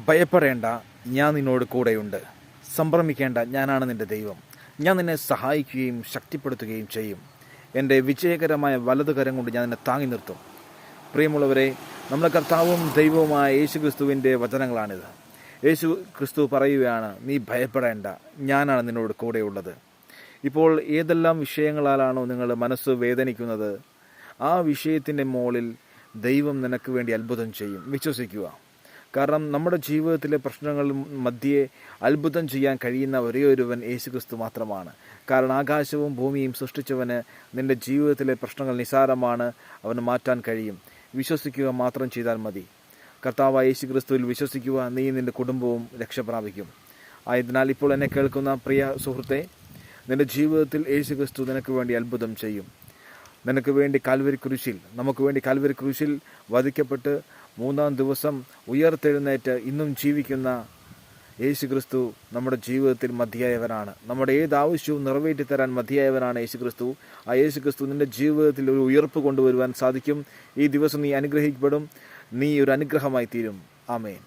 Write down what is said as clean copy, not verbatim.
ഭയപ്പെടേണ്ട, ഞാൻ നിന്നോട് കൂടെയുണ്ട്. സംഭ്രമിക്കേണ്ട, ഞാനാണ് നിൻ്റെ ദൈവം. ഞാൻ നിന്നെ സഹായിക്കുകയും ശക്തിപ്പെടുത്തുകയും ചെയ്യും. എൻ്റെ വിജയകരമായ വലതുകരം കൊണ്ട് ഞാൻ നിന്നെ താങ്ങി നിർത്തും. പ്രിയമുള്ളവരെ, നമ്മുടെ കർത്താവും ദൈവവുമായ യേശു ക്രിസ്തുവിൻ്റെ വചനങ്ങളാണിത്. യേശു ക്രിസ്തു പറയുകയാണ്, നീ ഭയപ്പെടേണ്ട, ഞാനാണ് നിന്നോട് കൂടെയുള്ളത്. ഇപ്പോൾ ഏതെല്ലാം വിഷയങ്ങളാലാണോ നിങ്ങൾ മനസ്സ് വേദനിക്കുന്നത്, ആ വിഷയത്തിൻ്റെ മുകളിൽ ദൈവം നിനക്ക് വേണ്ടി അത്ഭുതം ചെയ്യും. വിശ്വസിക്കുക. കാരണം നമ്മുടെ ജീവിതത്തിലെ പ്രശ്നങ്ങൾ മധ്യേ അത്ഭുതം ചെയ്യാൻ കഴിയുന്ന ഒരേ ഒരുവൻ യേശുക്രിസ്തു മാത്രമാണ്. കാരണം ആകാശവും ഭൂമിയും സൃഷ്ടിച്ചവന് നിൻ്റെ ജീവിതത്തിലെ പ്രശ്നങ്ങൾ നിസാരമാണ്, അവന് മാറ്റാൻ കഴിയും. വിശ്വസിക്കുക മാത്രം ചെയ്താൽ മതി. കർത്താവായ യേശുക്രിസ്തുവിൽ വിശ്വസിക്കുക, നീ നിൻ്റെ കുടുംബവും രക്ഷപ്രാപിക്കും. ആയതിനാൽ ഇപ്പോൾ എന്നെ കേൾക്കുന്ന പ്രിയ സുഹൃത്തെ, നിൻ്റെ ജീവിതത്തിൽ യേശുക്രിസ്തു നിനക്ക് വേണ്ടി അത്ഭുതം ചെയ്യും. നിനക്ക് വേണ്ടി നമുക്ക് വേണ്ടി കാൽവരി ക്രൂശിൽ വധിക്കപ്പെട്ട് 3-ാം ദിവസം ഉയർത്തെഴുന്നേറ്റ് ഇന്നും ജീവിക്കുന്ന യേശുക്രിസ്തു നമ്മുടെ ജീവിതത്തിൽ മതിയായവനാണ്. നമ്മുടെ ഏത് ആവശ്യവും നിറവേറ്റി തരാൻ മതിയായവനാണ് യേശുക്രിസ്തു. ആ യേശുക്രിസ്തു നിൻ്റെ ജീവിതത്തിൽ ഒരു ഉയർപ്പ് കൊണ്ടുവരുവാൻ സാധിക്കും. ഈ ദിവസം നീ അനുഗ്രഹിക്കപ്പെടും. നീ ഒരു അനുഗ്രഹമായി തീരും. ആമേൻ.